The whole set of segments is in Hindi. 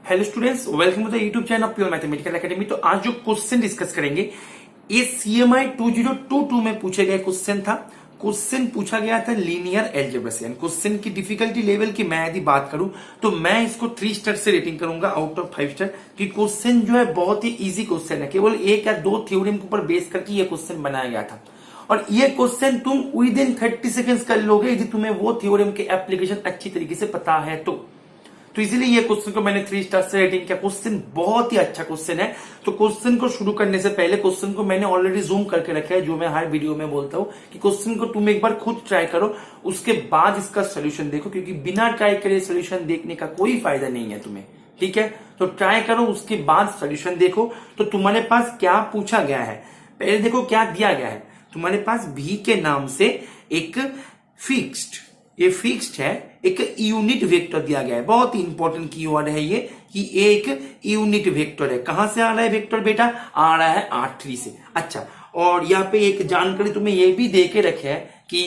Hello students, welcome to the YouTube channel pure mathematical academy. तो आज जो क्वेश्चन डिस्कस करेंगे ये CMI 2022 में पूछे गए क्वेश्चन था। क्वेश्चन पूछा गया था लीनियर एल्जेब्रा से। क्वेश्चन की डिफिकल्टी लेवल की मैं यदि बात करूं तो मैं इसको 3 स्टार से रेटिंग करूंगा आउट ऑफ 5 स्टार, कि क्वेश्चन जो है बहुत ही इजी क्वेश्चन है। केवल एक या दो थ्योरम के ऊपर बेस करके ये क्वेश्चन बनाया गया था और ये क्वेश्चन तुम विद इन 30 सेकेंड्स कर लोगे यदि तुम्हें वो थ्योरम के एप्लीकेशन अच्छी तरीके से पता है तो इसीलिए ये क्वेश्चन को मैंने 3 स्टार से रेटिंग किया। क्वेश्चन बहुत ही अच्छा क्वेश्चन है। तो क्वेश्चन को शुरू करने से पहले क्वेश्चन को मैंने ऑलरेडी जूम करके रखा है, जो मैं हर वीडियो में बोलता हूं कि क्वेश्चन को तुम एक बार खुद ट्राई करो, उसके बाद इसका सोल्यूशन देखो, क्योंकि बिना ट्राई करे सोल्यूशन देखने का कोई फायदा नहीं है तुम्हें। ठीक है, तो ट्राई करो, उसके बाद सोल्यूशन देखो। तो तुम्हारे पास क्या पूछा गया है, पहले देखो क्या दिया गया है। तुम्हारे पास भी के नाम से एक फिक्स्ड, ये फिक्स्ड है, एक यूनिट वेक्टर दिया गया है। बहुत ही इंपॉर्टेंट कीवर्ड है ये कि एक यूनिट वेक्टर है। कहां से आ रहा है वेक्टर बेटा? आ रहा है R3 से। अच्छा, और यहाँ पे एक जानकारी तुम्हें ये भी दे के रखे है कि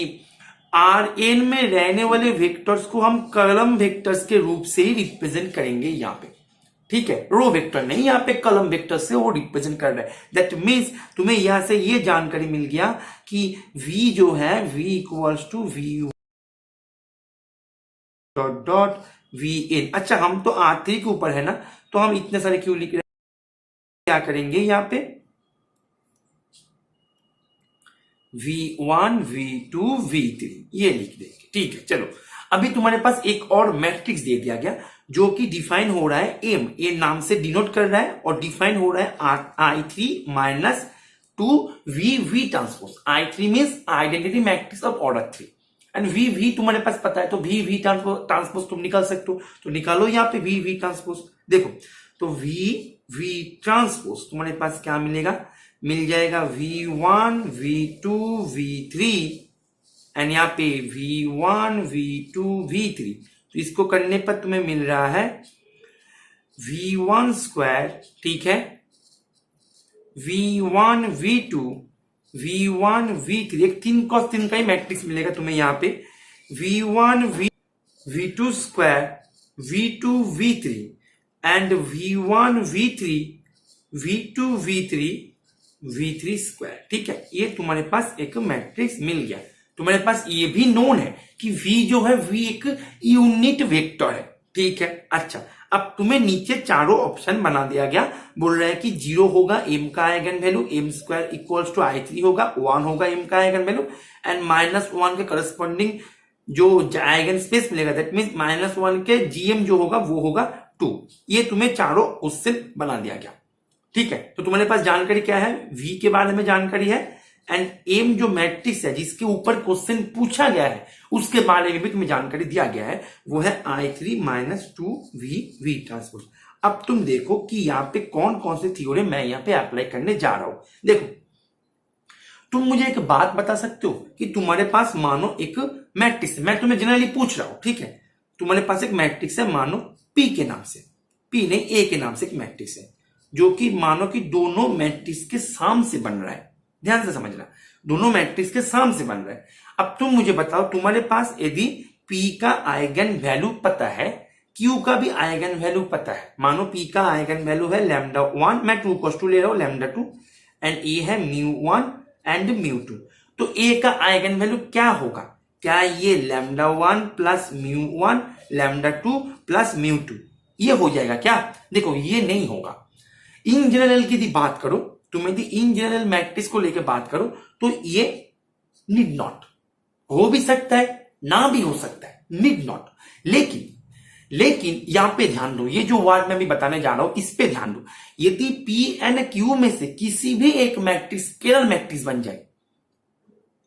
Rn में रहने वाले वेक्टर्स को हम कॉलम वेक्टर्स के रूप से ही रिप्रेजेंट करेंगे यहाँ पे। ठीक है, रो वेक्टर नहीं, यहाँ पे कॉलम वेक्टर से वो रिप्रेजेंट कर रहा है। दैट मीन्स तुम्हें यहां से ये जानकारी मिल गया कि V जो है V equals to V dot dot VN। अच्छा, हम तो R3 के ऊपर है ना, तो हम इतने सारे क्यों लिख रहे हैं? क्या करेंगे यहाँ पे V1 V2 V3 ये लिख देंगे। ठीक है, चलो अभी तुम्हारे पास एक और मैट्रिक्स दे दिया गया जो कि डिफाइन हो रहा है एम, ए नाम से डिनोट कर रहा है और डिफाइन हो रहा है I3 minus 2V transpose. I3 means identity matrix of order 3 and V तुम्हारे पास पता है, तो V ट्रांसपोज तुम निकाल सकते हो, तो निकालो यहाँ पे V ट्रांसपोज। देखो तो V ट्रांसपोज तुम्हारे पास क्या मिलेगा? मिल जाएगा V1 V2 V3 एंड यहाँ पे V1 V2 V3। तो इसको करने पर तुम्हें मिल रहा है V1 स्क्वायर, ठीक है, V1 V1 V3, एक 3 cos 3 का ही मैट्रिक्स मिलेगा तुम्हें यहाँ पे। V1 V2 square V2 V3 and V1 V3 V2 V3 square. ठीक है, ये तुम्हारे पास एक मैट्रिक्स मिल गया। तुम्हारे पास ये भी नोन है कि V जो है V एक यूनिट वेक्टर है। ठीक है, अच्छा अब तुम्हें नीचे चारों ऑप्शन बना दिया गया। बोल रहा है कि 0 होगा m का eigen value, m square equals to I3 होगा, 1 होगा m का आइगन वैल्यू एंड -1 के करस्पॉन्डिंग जो आइगन स्पेस मिलेगा, दैट मींस -1 के GM जो होगा वो होगा 2। ये तुम्हें चारों क्वेश्चन बना दिया गया। ठीक है, तो तुम्हारे पास जानकारी क्या है? V के बारे में जानकारी है एंड एम जो मैट्रिक्स है जिसके ऊपर क्वेश्चन पूछा गया है उसके बारे में भी तुम्हें जानकारी दिया गया है, वो है I3 माइनस 2V ट्रांसपोज। अब तुम देखो कि यहाँ पे कौन कौन से थ्योरम मैं यहाँ पे अप्लाई करने जा रहा हूं। देखो, तुम मुझे एक बात बता सकते हो कि तुम्हारे पास मानो एक मैट्रिक्स है, मैं तुम्हें जनरली पूछ रहा हूं, ठीक है, तुम्हारे पास एक मैट्रिक्स है मानो P के नाम से, P नहीं A के नाम से एक मैट्रिक्स है, जो कि मानो कि दोनों मैट्रिक्स के साम से बन रहा है। ध्यान से समझना, दोनों मैट्रिक्स के साम से बन रहा है। अब तुम मुझे बताओ, तुम्हारे पास यदि P का आइगन वैल्यू पता है, Q का भी आइगन वैल्यू पता है, मानो P का आइगन वैल्यू है λ1, मैं 2 cos 2 ले रहा हूं, λ2 एंड A है μ1 एंड μ2, तो A का आइगन वैल्यू क्या होगा? क्या ये λ1 प्लस μ1 λ2 प्लस μ2 ये हो जाएगा क्या? देखो ये नहीं होगा। इन जनरल की यदि बात करो, तुम यदि इन जनरल मैट्रिक्स को लेकर बात करो तो ये नीड नॉट, हो भी सकता है ना भी हो सकता है, नीड नॉट। लेकिन यहां पे ध्यान दो, ये जो वर्ड मैं भी बताने जा रहा हूं इस पे ध्यान दो। यदि P एंड Q में से किसी भी एक मैट्रिक्स स्केलर मैट्रिक्स बन जाए,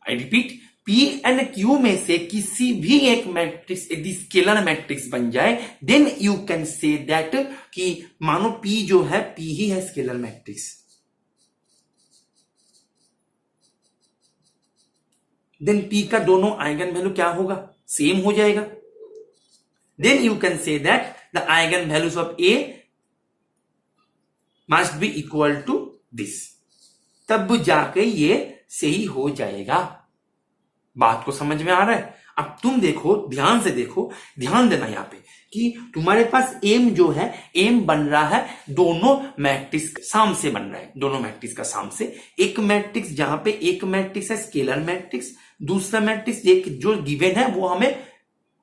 I repeat, P and Q में से किसी भी एक मैट्रिक्स यदि स्केलर मैट्रिक्स बन जाए, then you can say that कि मानो P जो है P ही है स्केलर मैट्रिक्स। देन P का दोनों आइगन वैल्यू क्या होगा? सेम हो जाएगा। Then you can say that the eigen values of A must be equal to this, तब जाके ये सही हो जाएगा। बात को समझ में आ रहा है? अब तुम देखो, ध्यान से देखो, ध्यान देना यहाँ पे कि तुम्हारे पास एम जो है, एम बन रहा है दोनों मैट्रिक्स साम से बन रहा है, दोनों मैट्रिक्स का साम से। एक मैट्रिक्स, जहां पे एक मैट्रिक्स है स्केलर मैट्रिक्स, दूसरा मैट्रिक्स एक जो गिवन है वो हमें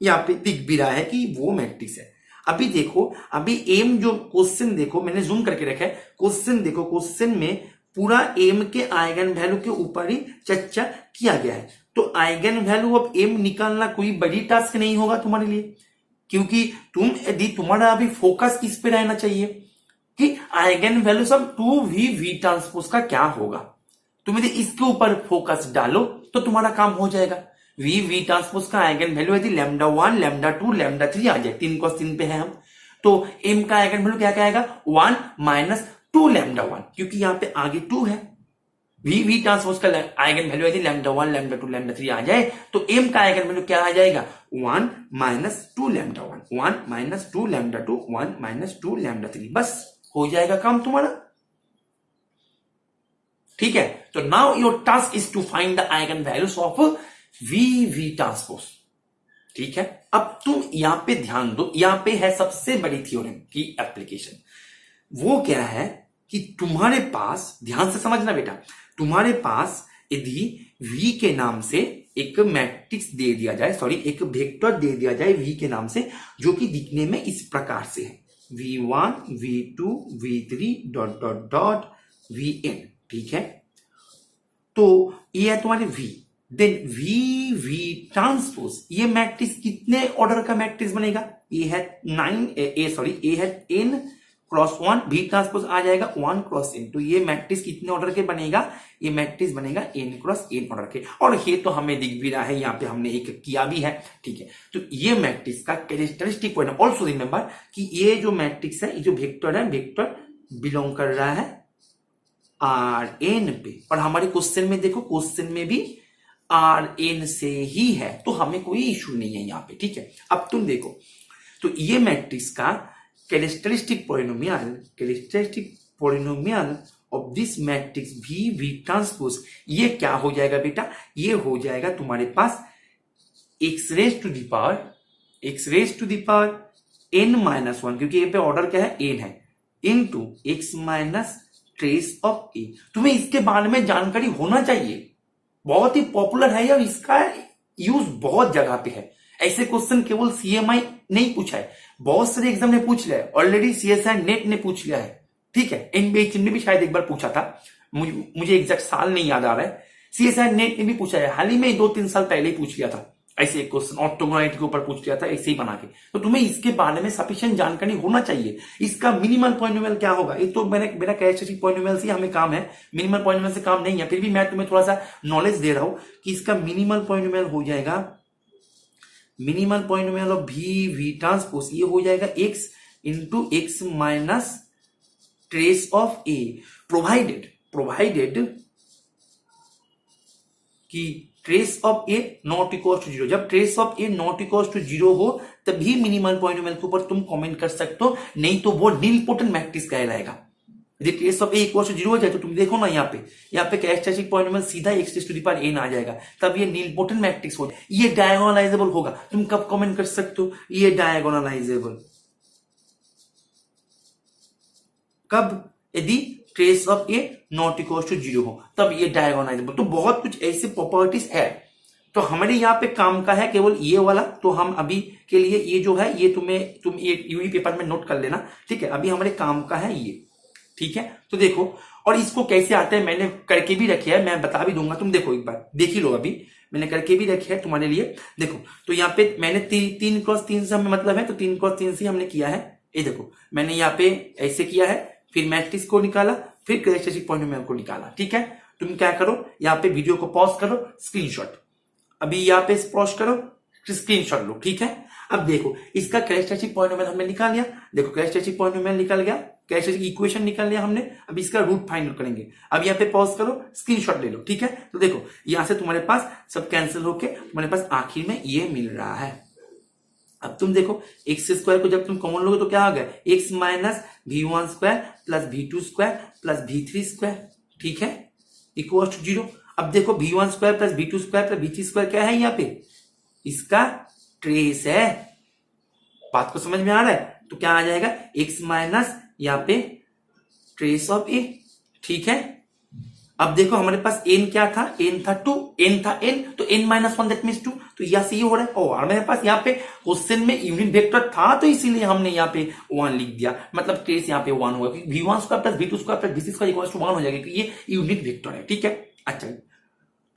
यहाँ पे दिख भी रहा है कि वो मैट्रिक्स है। अभी देखो, अभी एम जो क्वेश्चन देखो, मैंने जूम करके रखा है, क्वेश्चन देखो, क्वेश्चन में पूरा एम के आइगन वैल्यू के ऊपर ही चर्चा किया गया है। तो आइगन वैल्यू ऑफ एम निकालना कोई बड़ी टास्क नहीं होगा तुम्हारे लिए, क्योंकि तुम्हारा अभी फोकस किस पे रहना चाहिए कि आइगन वैल्यू सब 2v ट्रांसपोज का क्या होगा। तुम यदि इसके ऊपर फोकस डालो तो तुम्हारा काम हो जाएगा। v ट्रांसपोज का आइगन वैल्यू यदि λ1 λ2 λ3 आ जाए, 3 cos 3 पे है हम, तो m का आइगन वैल्यू क्या आएगा 1 माइनस 2 λ1, क्योंकि यहां पे आगे 2 है। v ट्रांसपोज का आइगन वैल्यू यदि λ1 λ2 λ3 आ जाए तो m का आइगन वैल्यू क्या आ जाएगा 1 माइनस 2 λ1, 1 माइनस 2 λ2, 1 माइनस 2 λ3, बस हो जाएगा काम तुम्हारा। ठीक है, तो now your task is to find the eigen values of v transpose. ठीक है, अब तुम यहां पे ध्यान दो, यहां पे है सबसे बड़ी थ्योरम की एप्लीकेशन। वो क्या है कि तुम्हारे पास, ध्यान से समझना बेटा, तुम्हारे पास यदि v के नाम से एक मैट्रिक्स दे दिया जाए, सॉरी एक वेक्टर दे दिया जाए v के नाम से, जो कि दिखने में इस प्रकार से है v1 v2 v3 dot dot dot vn। ठीक है, तो ये है तुम्हारे v, देन v ट्रांसपोज, ये मैट्रिक्स कितने ऑर्डर का मैट्रिक्स बनेगा, ये है 9 ये है n क्रॉस 1, v ट्रांसपोज आ जाएगा 1 क्रॉस n, तो ये मैट्रिक्स कितने ऑर्डर के बनेगा, ये मैट्रिक्स बनेगा n क्रॉस n ऑर्डर के, और ये तो हमें दिख भी रहा है, यहाँ पे हमने एक किया भी है। ठीक है, तो ये मैट्रिक्स का कैरेक्टरिस्टिक पॉइंट, ऑल्सो रिमेंबर कि ये जो मैट्रिक्स है, ये जो वेक्टर है, वेक्टर बिलोंग कर रहा है Rn पे, और हमारे क्वेश्चन में देखो, क्वेश्चन में भी Rn से ही है, तो हमें कोई इश्यू नहीं है यहाँ पे। ठीक है, अब तुम देखो, तो ये मैट्रिक्स का characteristic polynomial of this matrix v transpose, ये क्या हो जाएगा बेटा, ये हो जाएगा तुम्हारे पास x raise to the power n minus 1, क्योंकि ये पे ऑर्डर क्या है n है, into x minus trace of a। तुम्हें इसके बारे में जानकारी होना चाहिए, बहुत ही पॉपुलर है और इसका यूज बहुत जगह पे है। ऐसे क्वेश्चन केवल CMI नहीं पूछा है, बहुत सारे एग्जाम ने पूछ लिया है ऑलरेडी, CSI नेट ने पूछ लिया है। ठीक है, NBA ने भी शायद एक बार पूछा था, मुझे एग्जैक्ट साल नहीं याद आ रहा है, CSI नेट ने भी पूछा है, हाल ही में 2-3 साल पहले ही पूछ लिया था ऐसे एक क्वेश्चन, ऑर्थोगोनलिटी के ऊपर पूछ लिया था ऐसे ही बना के। तो तुम्हें इसके बारे में सफिशिएंट जानकारी होना चाहिए। इसका मिनिमल पॉलिनोमियल क्या होगा, ये तो मेरा कैरेक्टरिस्टिक पॉलिनोमियल से हमें काम है, मिनिमल पॉलिनोमियल से काम नहीं है, फिर भी मैं तुम्हें थोड़ा सा नॉलेज दे रहा हूं कि इसका मिनिमल पॉलिनोमियल हो जाएगा, minimal polynomial of v transpose, ये हो जाएगा x into x minus trace of a, provided कि trace of A not equal to 0। जब trace of A not equal to 0 हो तभी मिनिमल पॉलिनोमियल के ऊपर तुम कमेंट कर सकते हो, नहीं तो वो नीलपोटेंट मैट्रिक्स कहलाएगा। यदि trace of a equal to 0 हो जाए तो तुम देखो ना यहाँ पे कैरेक्टरिस्टिक पॉलिनोमियल सीधा x raise to the power n आ जाएगा, तब ये नीलपोटेंट मैट्रिक्स हो, ये डायगोनलाइजेबल होगा। तुम कब कमेंट कर सकते हो, ये डायगोनलाइजेबल कब, यदि trace of A not equal to 0 हो तब ये डायगोनलाइजेबल। तो बहुत कुछ ऐसे प्रॉपर्टीज है, तो हमारे यहाँ पे काम का है केवल ये वाला, तो हम अभी के लिए ये जो है ये तुम ये यूई पेपर में नोट कर लेना। ठीक है, अभी हमारे काम का है ये। ठीक है, तो देखो, और इसको कैसे आता है मैंने करके भी रखे है, मैं बता भी दूंगा, तुम देखो एक बार देख ही लो, अभी मैंने करके भी रखे है तुम्हारे लिए। देखो, तो यहाँ पे मैंने 3 क्रॉस 3 से हमें मतलब है, तो 3 क्रॉस 3 से हमने किया है। ये देखो मैंने यहाँ पे ऐसे किया है, फिर मैट्रिक्स को निकाला, फिर कैरेक्टरिस्टिक पॉलिनोमियल को निकाला। ठीक है, तुम क्या करो, यहाँ पे वीडियो को पॉज करो, स्क्रीनशॉट, अभी यहाँ पे पॉज करो, स्क्रीनशॉट लो। ठीक है, अब देखो इसका कैरेक्टरिस्टिक पॉलिनोमियल हमने निकाल लिया, देखो कैरेक्टरिस्टिक पॉलिनोमियल निकल गया, कैरेक्टरिस्टिक इक्वेशन निकाल लिया हमने, अब इसका रूट फाइंड करेंगे। अब यहाँ पे पॉज करो, स्क्रीनशॉट ले लो। ठीक है, तो देखो यहां से तुम्हारे पास सब कैंसिल होके तुम्हारे पास आखिर में ये मिल रहा है। अब तुम देखो एक्स स्क्वायर को जब तुम कॉमन लोगे तो क्या आ गया, x minus v1 square plus v2 square plus v3 square. ठीक है, इक्वल टू 0। अब देखो v1 square plus v2 square plus v3 square क्या है यहाँ पे, इसका ट्रेस है। बात को समझ में आ रहा है? तो क्या आ जाएगा, x माइनस यहाँ पे ट्रेस ऑफ a। ठीक है, अब देखो हमारे पास n क्या था, n था 2, n था n, तो n माइनस 1 दैट मीन्स 2, तो यहां से ये हो रहा है। और मेरे पास यहाँ पे क्वेश्चन में यूनिट वेक्टर था तो इसीलिए हमने यहाँ पे 1 लिख दिया, मतलब ट्रेस यहाँ पे 1 होगा, क्योंकि v1 square plus v2 square plus v3 square equals to 1 हो जाएगा, क्योंकि ये यूनिट वेक्टर है। ठीक है, अच्छा,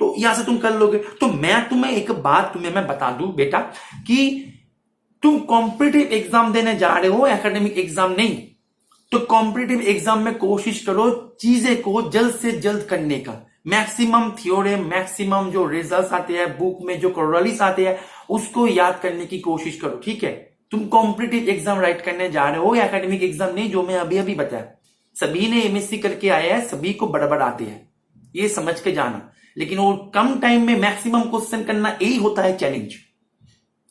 तो यहां से तुम कर लोगे। तो मैं तुम्हें एक बात मैं बता दूं बेटा, कि तुम कॉम्पिटिटिव एग्जाम देने जा रहे हो, एकेडमिक एग्जाम नहीं। तो कॉम्पिटिटिव एग्जाम में कोशिश करो चीजें को जल्द से जल्द करने का, मैक्सिमम थ्योरम, मैक्सिमम जो रिजल्ट्स आते हैं बुक में, जो कोरोलरीज आते हैं, उसको याद करने की कोशिश करो। ठीक है, तुम कॉम्पिटिटिव एग्जाम राइट करने जा रहे हो, एकेडमिक एग्जाम नहीं, जो मैं अभी अभी बताया। सभी ने एमएससी करके आया है, सभी को बड़बड़ आते हैं, ये समझ के जाना। लेकिन वो कम टाइम में मैक्सिमम क्वेश्चन करना, यही होता है चैलेंज,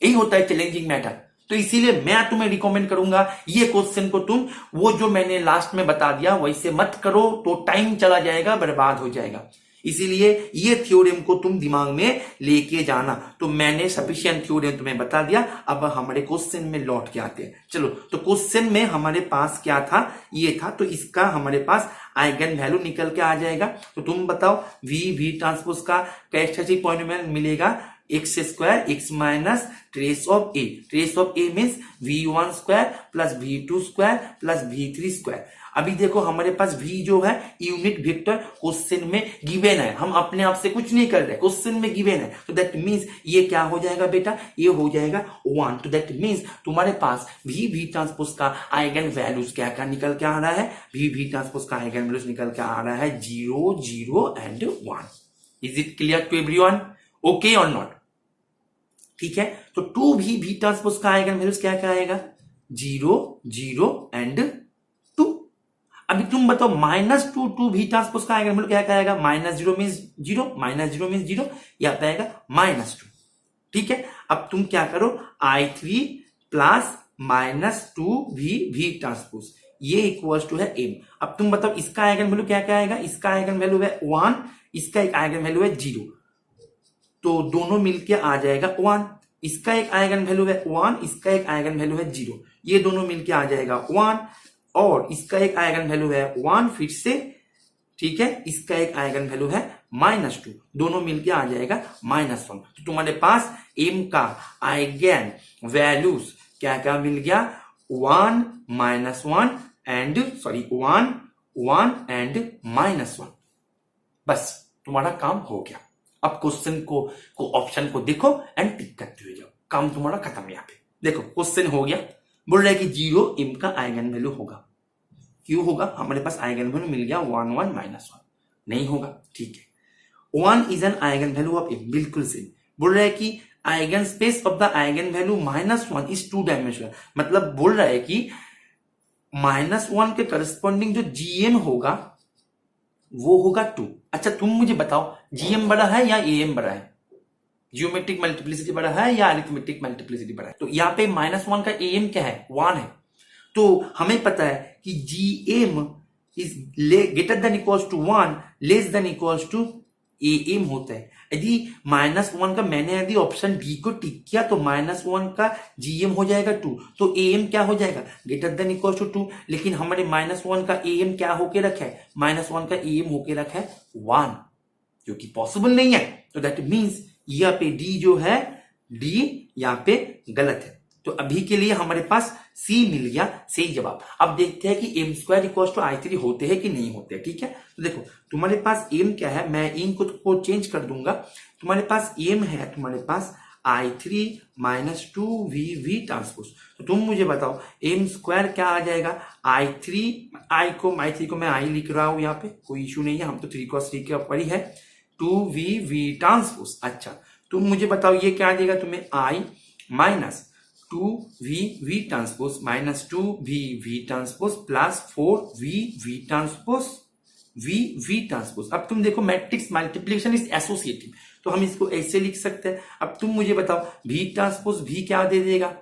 यही होता है चैलेंजिंग मैटर। तो इसीलिए मैं तुम्हें रिकमेंड करूंगा, ये क्वेश्चन को तुम वो जो मैंने लास्ट में बता दिया वैसे मत करो, तो टाइम चला जाएगा, बर्बाद हो जाएगा। इसीलिए ये थ्योरम को तुम दिमाग में लेके जाना। तो मैंने सफिशिएंट थ्योरम तुम्हें बता दिया, अब हमारे क्वेश्चन में लौट के आते हैं। चलो, तो क्वेश्चन में हमारे पास क्या था, ये था, तो इसका हमारे पास आइगन वैल्यू निकल के आ जाएगा। तो तुम बताओ v ट्रांसपोज का कैरेक्टरिस्टिक पॉलिनोमियल मिलेगा x square x minus trace of A. Trace of A means v1 square plus v2 square plus v3 square. अभी देखो हमारे पास v जो है यूनिट वेक्टर क्वेश्चन में गिवन है, हम अपने आप से कुछ नहीं कर रहे, क्वेश्चन में गिवन है। तो दैट मीन्स ये क्या हो जाएगा बेटा, ये हो जाएगा 1। तो दैट मीन्स तुम्हारे पास v ट्रांसपोज का आइगन वैल्यूज क्या क्या निकल के आ रहा है, v ट्रांसपोज का आइगन वैल्यूज निकल के आ रहा है 0 0 and 1। Is it clear to everyone? Okay और नॉट? ठीक है, तो 2v ट्रांसपोज का आइगन वैल्यूज क्या क्या आएगा, 0 0 एंड 2। अभी तुम बताओ -2 2v ट्रांसपोज का आइगन वैल्यू क्या क्या आएगा, -0 मीन्स 0, -0 मीन्स 0, या पे आएगा -2। ठीक है, अब तुम क्या करो, i3 प्लस -2v ट्रांसपोज, ये इक्वल्स टू है m। अब तुम बताओ इसका आइगन वैल्यू क्या क्या आएगा, इसका आइगन वैल्यू है 1, इसका एक आइगन वैल्यू है 0, तो दोनों मिलके आ जाएगा 1। इसका एक आइगन वैल्यू है 1, इसका एक आइगन वैल्यू है 0, ये दोनों मिलके आ जाएगा 1, और इसका एक आइगन वैल्यू है 1 फिर से। ठीक है, इसका एक आइगन वैल्यू है -2, दोनों मिलके आ जाएगा -1। तो तुम्हारे पास m का आइगन वैल्यूज क्या क्या मिल गया, 1 -1 एंड 1 1 एंड -1। बस तुम्हारा काम हो गया। अब क्वेश्चन को ऑप्शन को देखो एंड टिक करते हुए जाओ, काम तुम्हारा खत्म। यहाँ पे देखो क्वेश्चन हो गया, बोल रहा है कि 0 m का आइगन वैल्यू होगा। क्यों होगा, हमारे पास आइगन वैल्यू मिल गया 1 1 -1, नहीं होगा। ठीक है, 1 is an eigen value of m, बिल्कुल सही। बोल रहा है कि eigen space of the eigen value -1 is 2 dimensional, मतलब बोल रहा है कि -1 के करस्पॉन्डिंग जो gm होगा वो होगा 2। अच्छा तुम मुझे बताओ, gm बड़ा है या am बड़ा है, जियोमेट्रिक मल्टीप्लिसिटी बड़ा है या अरिथमेटिक मल्टीप्लिसिटी बड़ा है? तो यहाँ पे -1 का am क्या है, 1 है। तो हमें पता है कि gm is greater than equals to 1 less than equals to am होता है। यदि -1 का मैंने यदि ऑप्शन डी को टिक किया तो -1 का gm हो जाएगा 2, तो am क्या हो जाएगा, ग्रेटर देन इक्वल्स टू 2। लेकिन हमारे -1 का am क्या होके रखा है, -1 का am होके रखा है 1, जो कि पॉसिबल नहीं है। तो दैट मीन्स यहाँ पे डी जो है, डी यहाँ पे गलत है। तो अभी के लिए हमारे पास सी मिल गया सही जवाब। अब देखते हैं कि m² इक्वल्स टू i3 होते हैं कि नहीं होते। ठीक है, तो देखो तुम्हारे पास m क्या है, मैं m को चेंज कर दूंगा। तुम्हारे पास m है, तुम्हारे पास i3 -2v ट्रांसपोज। तो तुम मुझे बताओ m² क्या आ जाएगा, i3 को मैं i लिख रहा हूं, यहाँ पे कोई इशू नहीं है, हम तो 3 × 3 के ऊपर ही है, 2v ट्रांसपोज। अच्छा तुम मुझे बताओ ये क्या देगा तुम्हें, i -2v transpose -2v transpose plus 4v transpose v transpose. अब तुम देखो मैट्रिक्स मल्टीप्लिकेशन इज एसोसिएटिव, तो हम इसको ऐसे लिख सकते हैं। अब तुम मुझे बताओ v ट्रांसपोज v क्या दे देगा,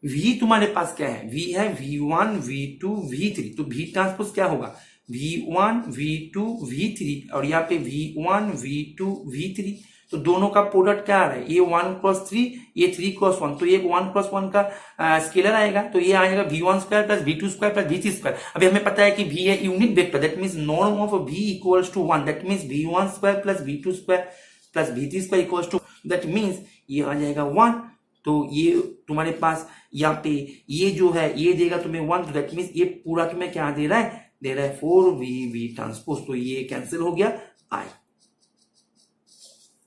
v तुम्हारे पास क्या है, v है v1 v2 v3, तो v ट्रांसपोज क्या होगा, v1 v2 v3, और यहाँ पे v1 v2 v3। तो दोनों का प्रोडक्ट क्या आ रहा है, ये 1 × 3, ये 3 × 1, तो ये 1 + 1 का स्केलर आएगा, तो ये आएगा v1² + v2² + v3²। अभी हमें पता है कि v है unit vector, that means norm of v = 1, that means v1² + v2² + v3² = that means ये आ जाएगा 1। तो ये तुम्हारे पास यहाँ पे ये जो है ये देगा तुम्हें 1, तो दैट मीन्स ये पूरा तुम्हें क्या दे रहा है, दे रहा है 4v ट्रांसपोज, तो ये कैंसिल हो गया I।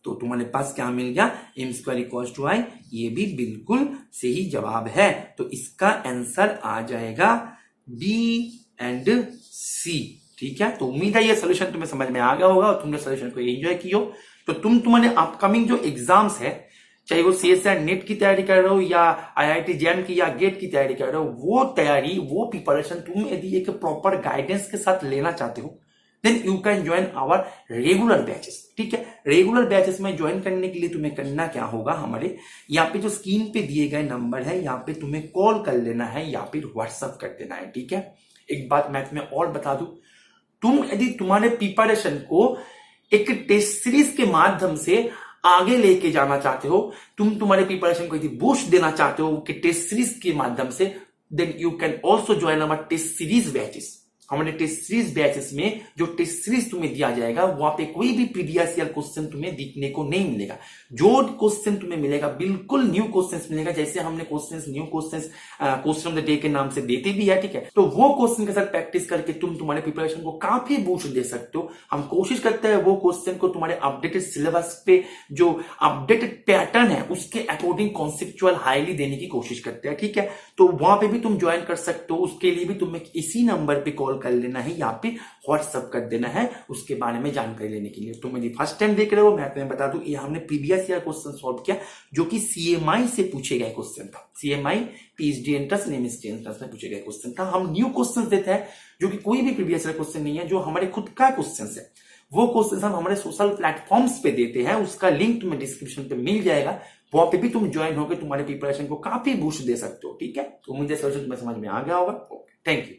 तो तुम्हारे पास क्या मिल गया, m² = I। ये भी बिल्कुल सही जवाब है, तो इसका आंसर आ जाएगा B एंड C। ठीक है, तो उम्मीद है ये सोल्यूशन तुम्हें समझ में आ गया होगा और तुमने सोल्यूशन को एंजॉय किया हो। तो तुम्हारे अपकमिंग जो एग्जाम्स है, चाहे वो CSIR नेट की तैयारी कर रहे हो या IIT JAM की या गेट की तैयारी कर रहे हो, वो तैयारी वो प्रिपरेशन तुम यदि एक प्रॉपर गाइडेंस के साथ लेना चाहते हो, then you can join our regular batches. ठीक है, रेगुलर बैचेस में ज्वाइन करने के लिए तुम्हें करना क्या होगा, हमारे यहाँ पे जो स्क्रीन पे दिए गए नंबर है, यहाँ पे तुम्हें कॉल कर लेना है या फिर व्हाट्सएप कर देना है। ठीक है, एक बात मैं तुम्हें और बता दूं, तुम यदि तुम्हारे प्रिपरेशन को एक टेस्ट सीरीज के माध्यम से आगे लेके जाना चाहते हो, तुम्हारे प्रिपरेशन को यदि बूस्ट देना चाहते हो कि टेस्ट सीरीज के माध्यम से, then you can also join our test series batches. हमारे टेस्ट सीरीज बैचेस में जो टेस्ट सीरीज तुम्हें दिया जाएगा, वहां पे कोई भी प्रीवियस ईयर क्वेश्चन तुम्हें दिखने को नहीं मिलेगा। जो क्वेश्चन तुम्हें मिलेगा बिल्कुल न्यू क्वेश्चंस मिलेगा, जैसे हमने new question of the day के नाम से देते भी है। ठीक है, तो वो क्वेश्चन के साथ प्रैक्टिस करके तुम तुम्हारे प्रिपरेशन को काफी बूस्ट दे सकते हो। हम कोशिश करते हैं वो क्वेश्चन को तुम्हारे अपडेटेड सिलेबस पे जो अपडेटेड पैटर्न है उसके अकॉर्डिंग कॉन्सेप्चुअल हाईली देने की कोशिश करते हैं। ठीक है, तो वहां पे भी तुम ज्वाइन कर सकते हो। उसके लिए भी तुम्हें इसी नंबर पे कॉल कर लेना है या फिर व्हाट्सएप कर देना है उसके बारे में जानकारी लेने के लिए। तुम यदि फर्स्ट टाइम देख रहे हो, मैं तुम्हें बता दूं, ये हमने प्रीवियस ईयर क्वेश्चन सॉल्व किया जो कि CMI से पूछे गए क्वेश्चन था। CMI PhD entrance MSc entrance में पूछे गए क्वेश्चन था। हम न्यू क्वेश्चन देते हैं जो कि कोई भी प्रीवियस ईयर क्वेश्चन नहीं है, जो हमारे खुद का क्वेश्चन है। वो क्वेश्चन हम हमारे सोशल प्लेटफॉर्म्स पे देते हैं, उसका लिंक तुम्हें डिस्क्रिप्शन पे मिल जाएगा। वहां पे भी तुम ज्वाइन होकर तुम्हारे प्रिपरेशन को काफी बूस्ट दे सकते हो। ठीक है, तो मुझे सोल्यूशन तुम्हें समझ में आ गया होगा। Thank you.